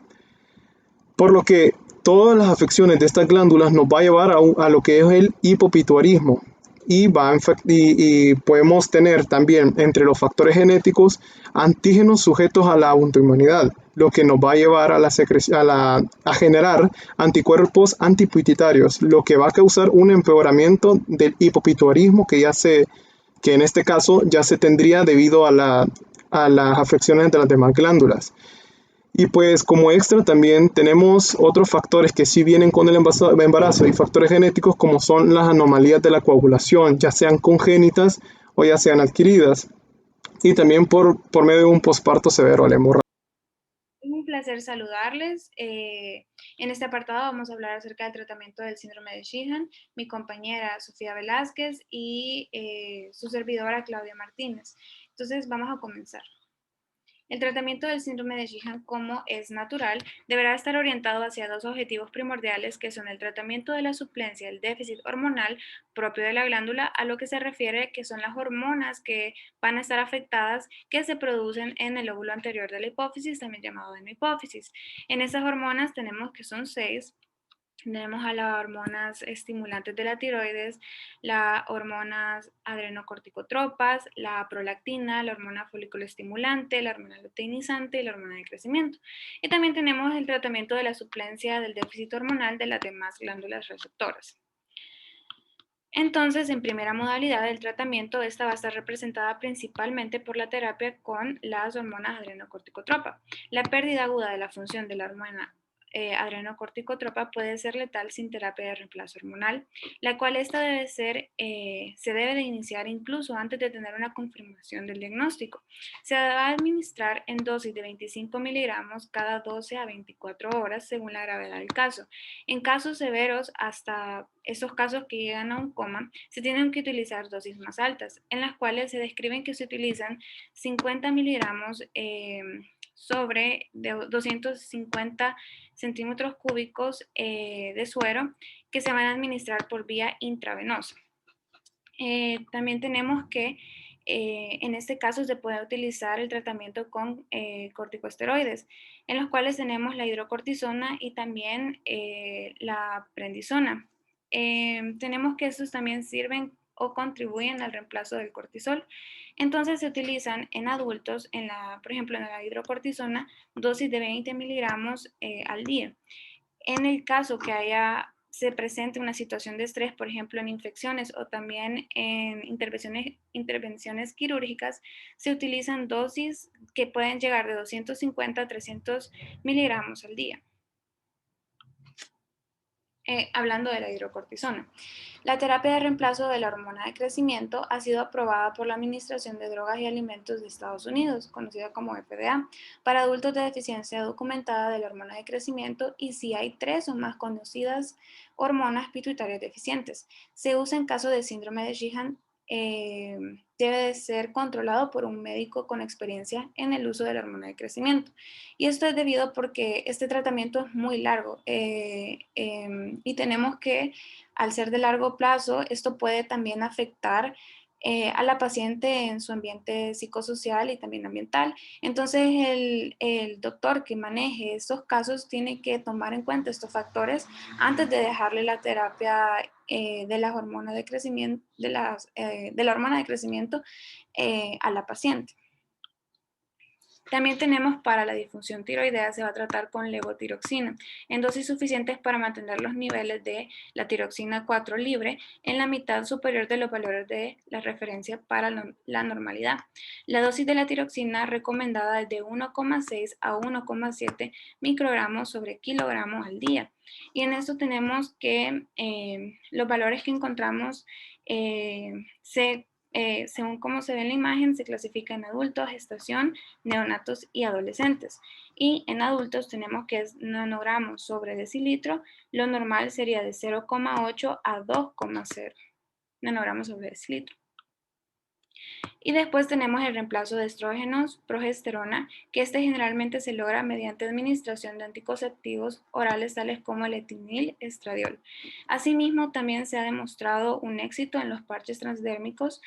Por lo que todas las afecciones de estas glándulas nos va a llevar a lo que es el hipopituitarismo. y podemos tener también entre los factores genéticos antígenos sujetos a la autoinmunidad, lo que nos va a llevar a generar anticuerpos antipituitarios, lo que va a causar un empeoramiento del hipopituitarismo que en este caso ya se tendría debido a las afecciones de las demás glándulas. Y pues como extra también tenemos otros factores que sí vienen con el embarazo y factores genéticos como son las anomalías de la coagulación, ya sean congénitas o ya sean adquiridas. Y también por medio de un posparto severo a la hemorragia. Es un placer saludarles. En este apartado vamos a hablar acerca del tratamiento del síndrome de Sheehan, mi compañera Sofía Velázquez y su servidora Claudia Martínez. Entonces vamos a comenzar. El tratamiento del síndrome de Sheehan, como es natural, deberá estar orientado hacia dos objetivos primordiales que son el tratamiento de la suplencia del déficit hormonal propio de la glándula, a lo que se refiere que son las hormonas que van a estar afectadas que se producen en el óvulo anterior de la hipófisis, también llamado hipófisis. En esas hormonas tenemos que son 6. Tenemos a las hormonas estimulantes de la tiroides, las hormonas adrenocorticotropas, la prolactina, la hormona folículo estimulante, la hormona luteinizante y la hormona de crecimiento. Y también tenemos el tratamiento de la suplencia del déficit hormonal de las demás glándulas receptoras. Entonces, en primera modalidad del tratamiento, esta va a estar representada principalmente por la terapia con las hormonas adrenocorticotropa. La pérdida aguda de la función de la hormona adrenocorticotropa puede ser letal sin terapia de reemplazo hormonal, la cual esta se debe de iniciar incluso antes de tener una confirmación del diagnóstico. Se va a administrar en dosis de 25 miligramos cada 12 a 24 horas según la gravedad del caso. En casos severos, hasta esos casos que llegan a un coma, se tienen que utilizar dosis más altas, en las cuales se describen que se utilizan 50 miligramos sobre 250 centímetros cúbicos de suero que se van a administrar por vía intravenosa. También tenemos que en este caso se puede utilizar el tratamiento con corticosteroides, en los cuales tenemos la hidrocortisona y también la prednisona. Tenemos que estos también sirven o contribuyen al reemplazo del cortisol. Entonces se utilizan en adultos, por ejemplo en la hidrocortisona, dosis de 20 miligramos al día. En el caso que se presente una situación de estrés, por ejemplo en infecciones o también en intervenciones quirúrgicas, se utilizan dosis que pueden llegar de 250 a 300 miligramos al día. Hablando de la hidrocortisona. La terapia de reemplazo de la hormona de crecimiento ha sido aprobada por la Administración de Drogas y Alimentos de Estados Unidos, conocida como FDA, para adultos de deficiencia documentada de la hormona de crecimiento y si hay 3 o más conocidas hormonas pituitarias deficientes. Se usa en caso de síndrome de Sheehan. Debe de ser controlado por un médico con experiencia en el uso de la hormona de crecimiento. Y esto es debido porque este tratamiento es muy largo y tenemos que, al ser de largo plazo, esto puede también afectar a la paciente en su ambiente psicosocial y también ambiental. Entonces, el doctor que maneje estos casos tiene que tomar en cuenta estos factores antes de dejarle la terapia de las hormonas de crecimiento, de la hormona de crecimiento a la paciente. También tenemos para la disfunción tiroidea, se va a tratar con levotiroxina en dosis suficientes para mantener los niveles de la tiroxina 4 libre en la mitad superior de los valores de la referencia para la normalidad. La dosis de la tiroxina recomendada es de 1,6 a 1,7 microgramos sobre kilogramos al día. Y en esto tenemos que los valores que encontramos según cómo se ve en la imagen, se clasifica en adultos, gestación, neonatos y adolescentes. Y en adultos tenemos que es nanogramos sobre decilitro, lo normal sería de 0,8 a 2,0 nanogramos sobre decilitro. Y después tenemos el reemplazo de estrógenos, progesterona, que generalmente se logra mediante administración de anticonceptivos orales tales como el etinil, estradiol. Asimismo, también se ha demostrado un éxito en los parches transdérmicos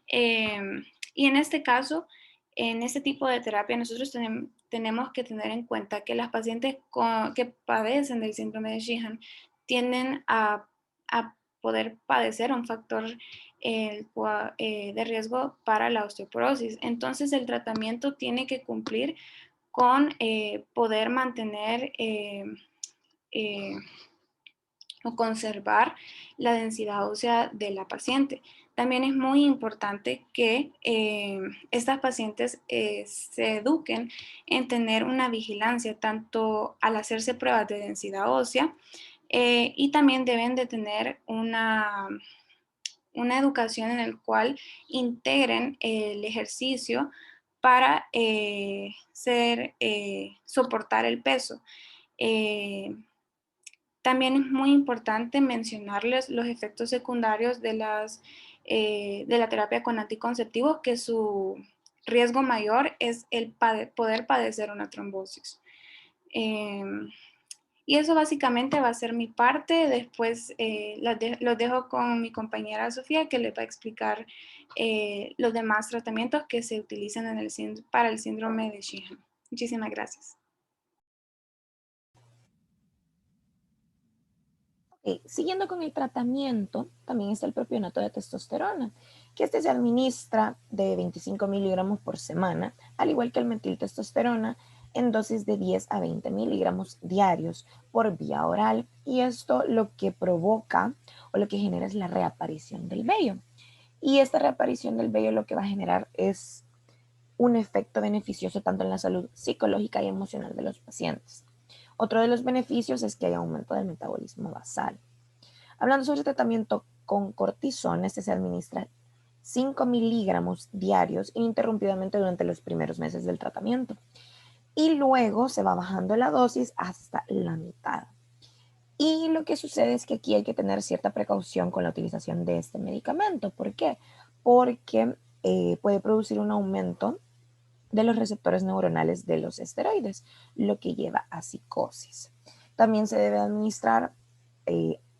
y en este caso, en este tipo de terapia, nosotros tenemos que tener en cuenta que las pacientes que padecen del síndrome de Sheehan tienden a poder padecer un factor de riesgo para la osteoporosis. Entonces, el tratamiento tiene que cumplir con poder mantener o conservar la densidad ósea de la paciente. También es muy importante que estas pacientes se eduquen en tener una vigilancia tanto al hacerse pruebas de densidad ósea y también deben de tener una educación en la cual integren el ejercicio para soportar el peso. También es muy importante mencionarles los efectos secundarios de la terapia con anticonceptivos, que su riesgo mayor es el poder padecer una trombosis. Y eso básicamente va a ser mi parte. Después los dejo con mi compañera Sofía, que les va a explicar los demás tratamientos que se utilizan para el síndrome de Sheehan. Muchísimas gracias. Siguiendo con el tratamiento, también está el propionato de testosterona, que este se administra de 25 miligramos por semana, al igual que el metiltestosterona, en dosis de 10 a 20 miligramos diarios por vía oral, y esto lo que provoca o lo que genera es la reaparición del vello. Y esta reaparición del vello lo que va a generar es un efecto beneficioso tanto en la salud psicológica y emocional de los pacientes. Otro de los beneficios es que hay aumento del metabolismo basal. Hablando sobre el tratamiento con cortisona, este se administra 5 miligramos diarios ininterrumpidamente durante los primeros meses del tratamiento. Y luego se va bajando la dosis hasta la mitad. Y lo que sucede es que aquí hay que tener cierta precaución con la utilización de este medicamento. ¿Por qué? Porque puede producir un aumento de los receptores neuronales de los esteroides, lo que lleva a psicosis. También se debe administrar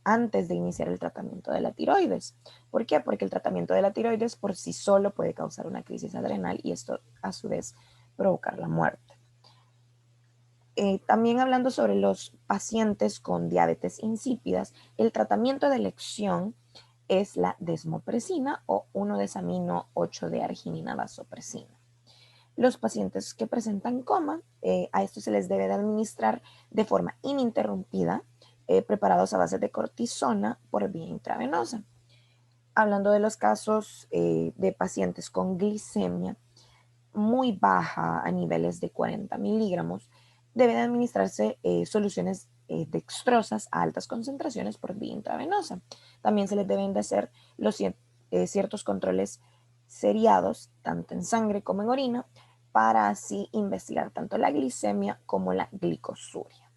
antes de iniciar el tratamiento de la tiroides. ¿Por qué? Porque el tratamiento de la tiroides por sí solo puede causar una crisis adrenal y esto a su vez provocar la muerte. También hablando sobre los pacientes con diabetes insípidas, el tratamiento de elección es la desmopresina o 1-desamino 8-D-arginina vasopresina. Los pacientes que presentan coma, a estos se les debe de administrar de forma ininterrumpida preparados a base de cortisona por vía intravenosa. Hablando de los casos de pacientes con glicemia muy baja a niveles de 40 miligramos, deben administrarse soluciones dextrosas a altas concentraciones por vía intravenosa. También se les deben de hacer ciertos controles seriados, tanto en sangre como en orina, para así investigar tanto la glicemia como la glicosuria.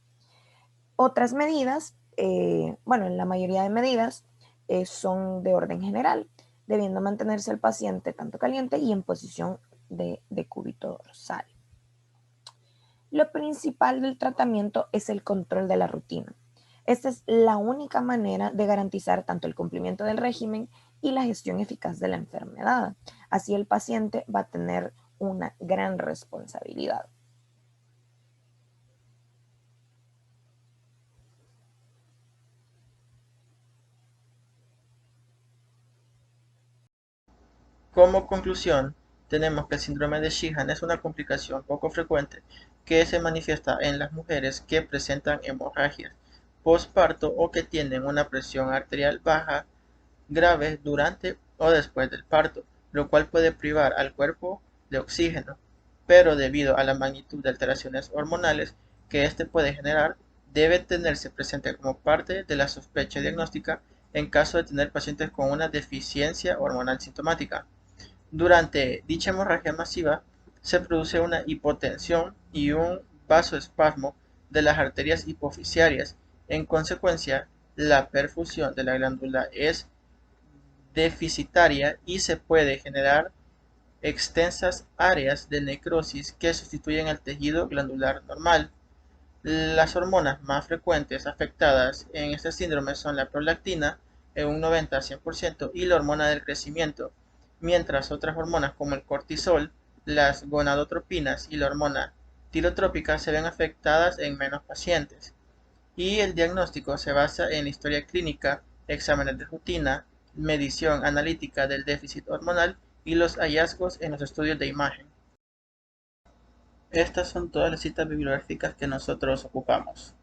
Otras medidas, en la mayoría de medidas son de orden general, debiendo mantenerse el paciente tanto caliente y en posición de decúbito dorsal. Lo principal del tratamiento es el control de la rutina. Esta es la única manera de garantizar tanto el cumplimiento del régimen y la gestión eficaz de la enfermedad. Así el paciente va a tener una gran responsabilidad. Como conclusión, tenemos que el síndrome de Sheehan es una complicación poco frecuente que se manifiesta en las mujeres que presentan hemorragias postparto o que tienen una presión arterial baja grave durante o después del parto, lo cual puede privar al cuerpo de oxígeno, pero debido a la magnitud de alteraciones hormonales que éste puede generar, debe tenerse presente como parte de la sospecha diagnóstica en caso de tener pacientes con una deficiencia hormonal sintomática. Durante dicha hemorragia masiva se produce una hipotensión y un vasoespasmo de las arterias hipoficiarias. En consecuencia, la perfusión de la glándula es deficitaria y se puede generar extensas áreas de necrosis que sustituyen el tejido glandular normal. Las hormonas más frecuentes afectadas en este síndrome son la prolactina en un 90 a 100% y la hormona del crecimiento, mientras otras hormonas como el cortisol, las gonadotropinas y la hormona tirotrópica se ven afectadas en menos pacientes. Y el diagnóstico se basa en la historia clínica, exámenes de rutina medición analítica del déficit hormonal y los hallazgos en los estudios de imagen. Estas son todas las citas bibliográficas que nosotros ocupamos.